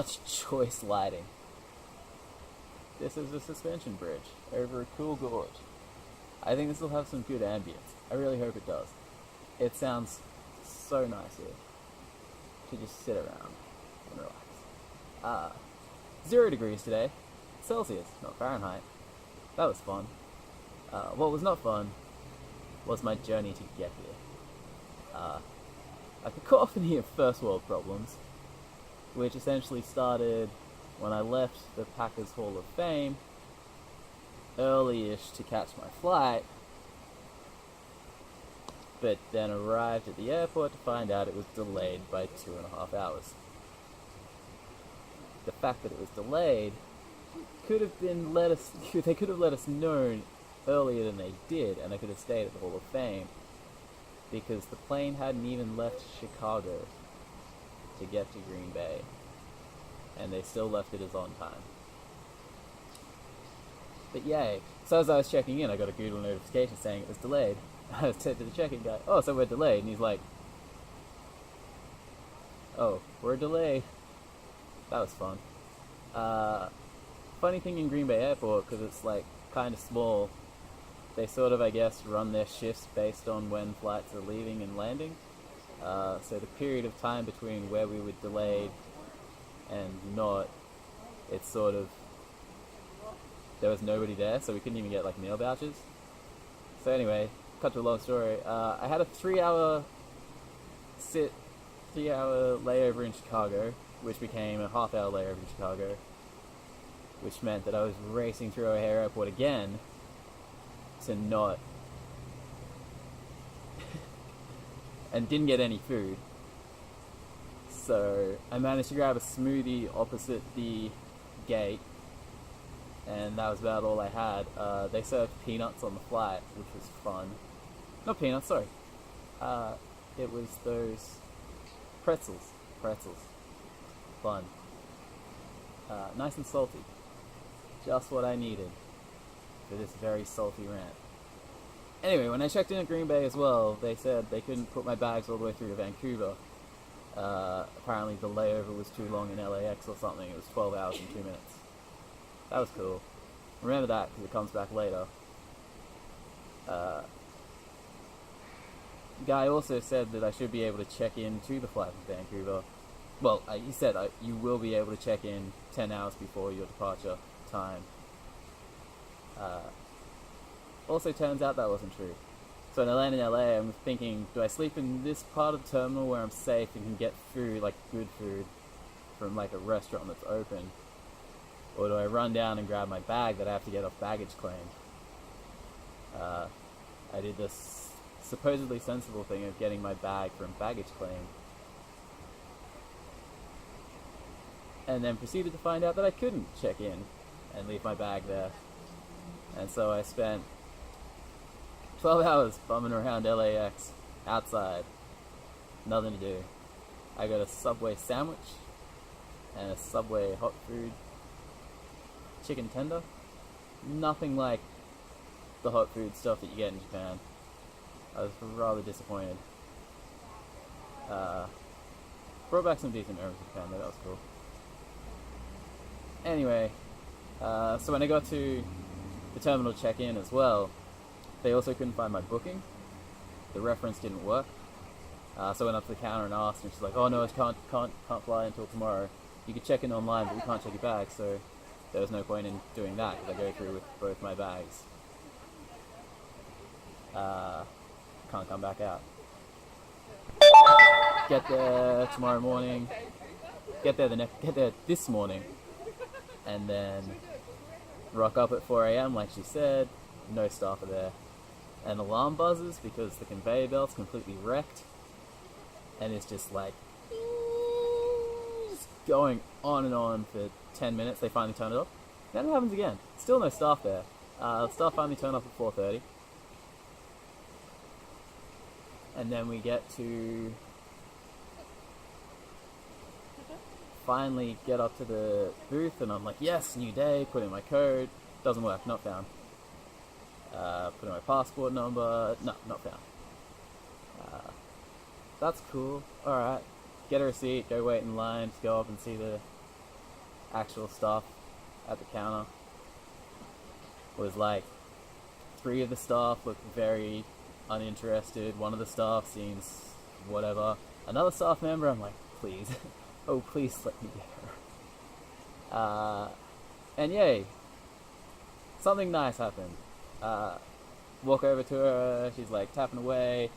such choice lighting. This is a suspension bridge over a cool gorge. I think this will have some good ambience. I really hope it does. It sounds so nice here to just sit around and relax. 0 degrees today, Celsius, not Fahrenheit. That was fun. What was not fun was my journey to get here. A cacophony of first world problems, which essentially started when I left the Packers Hall of Fame early-ish to catch my flight, but then arrived at the airport to find out it was delayed by 2.5 hours. The fact that it was delayed could have been they could have let us know earlier than they did, and I could have stayed at the Hall of Fame, because the plane hadn't even left Chicago to get to Green Bay, and they still left it as on time. But yay. So as I was checking in, I got a Google notification saying it was delayed. I said to the check-in guy, "Oh, so we're delayed," and he's like, "Oh, we're delayed." That was fun. Funny thing in Green Bay Airport, because it's like kind of small, they sort of, I guess, run their shifts based on when flights are leaving and landing. So the period of time between where we were delayed and not, it's sort of, there was nobody there, so we couldn't even get like meal vouchers. So anyway, cut to a long story. I had a 3-hour layover in Chicago, which became a half-hour layover in Chicago, which meant that I was racing through O'Hare Airport again to not and didn't get any food. So I managed to grab a smoothie opposite the gate, and that was about all I had. They served peanuts on the flight, which was fun. Not peanuts, sorry. It was those pretzels. Fun. Nice and salty. Just what I needed for this very salty rant. Anyway, when I checked in at Green Bay as well, they said they couldn't put my bags all the way through to Vancouver. Apparently the layover was too long in LAX or something. It was 12 hours and 2 minutes. That was cool. Remember that, because it comes back later. The guy also said that I should be able to check in to the flight from Vancouver. Well, he said you will be able to check in 10 hours before your departure time. Also turns out that wasn't true. So when I land in LA, I'm thinking, do I sleep in this part of the terminal where I'm safe and can get food, like good food, from like a restaurant that's open? Or do I run down and grab my bag that I have to get off baggage claim? I did this supposedly sensible thing of getting my bag from baggage claim, and then proceeded to find out that I couldn't check in and leave my bag there. And so I spent 12 hours bumming around LAX, outside, nothing to do. I got a Subway sandwich and a Subway hot food chicken tender. Nothing like the hot food stuff that you get in Japan. I was rather disappointed. Brought back some decent memories of Japan though, that was cool. Anyway, so when I got to the terminal check-in as well, they also couldn't find my booking. The reference didn't work. So I went up to the counter and asked, and she's like, "Oh no, it can't fly until tomorrow. You can check in online, but we can't check your bag." So there was no point in doing that, because I go through with both my bags. Can't come back out. Get there tomorrow morning. Get there this morning, and then rock up at 4 a.m. like she said. No staff are there. An alarm buzzes because the conveyor belt's completely wrecked, and it's just like going on and on for 10 minutes. They finally turn it off. Then it happens again. Still no staff there. Staff finally turn off at 4:30. And then we get to finally get up to the booth, and I'm like, yes, new day, put in my code. Doesn't work, not found. Put in my passport number, no, not found. That's cool, alright. Get a receipt, go wait in line to go up and see the actual stuff at the counter was like 3 of the staff looked very uninterested. 1 of the staff seems whatever. Another staff member, I'm like, please, oh please let me get her. And yay, something nice happened. Walk over to her, she's like tapping away,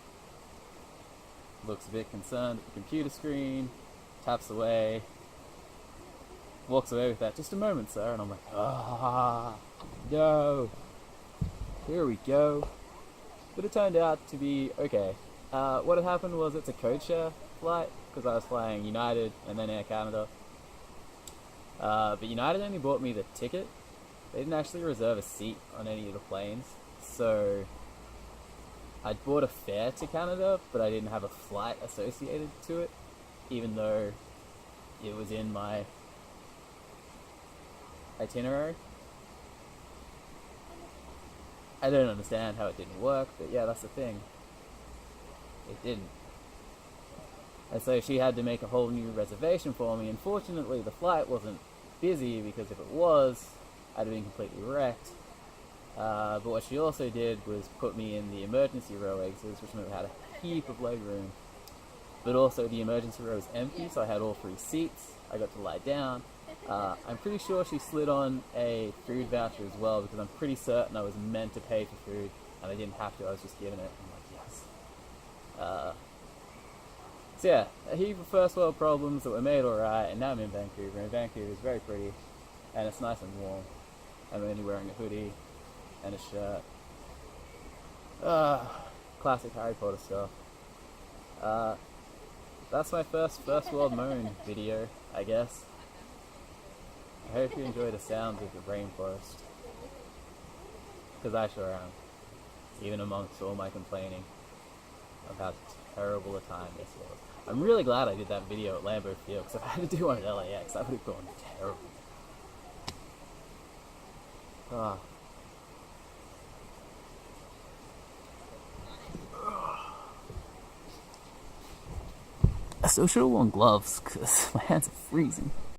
looks a bit concerned at the computer screen, taps away, walks away with that, just a moment, sir, and I'm like, no, here we go. But it turned out to be okay. What had happened was it's a code share flight, because I was flying United and then Air Canada. But United only bought me the ticket. They didn't actually reserve a seat on any of the planes. So I'd bought a fare to Canada, but I didn't have a flight associated to it, even though it was in my itinerary. I don't understand how it didn't work, but yeah, that's the thing. It didn't. And so she had to make a whole new reservation for me. Unfortunately, the flight wasn't busy, because if it was, I'd have been completely wrecked. But what she also did was put me in the emergency row exits, which meant I had a heap of leg room. But also the emergency row was empty, so I had all 3 seats. I got to lie down. I'm pretty sure she slid on a food voucher as well, because I'm pretty certain I was meant to pay for food, and I didn't have to, I was just given it. I'm like, yes. So yeah, a heap of first world problems that were made alright, and now I'm in Vancouver, and Vancouver is very pretty, and it's nice and warm. I'm only wearing a hoodie and a shirt. Classic Harry Potter stuff. That's my first world moan video, I guess. I hope you enjoy the sounds of the rainforest, because I sure am, even amongst all my complaining of how terrible a time this was. I'm really glad I did that video at Lambeau Field, because if I had to do one at LAX, that would have gone terrible. I still should have worn gloves, because my hands are freezing.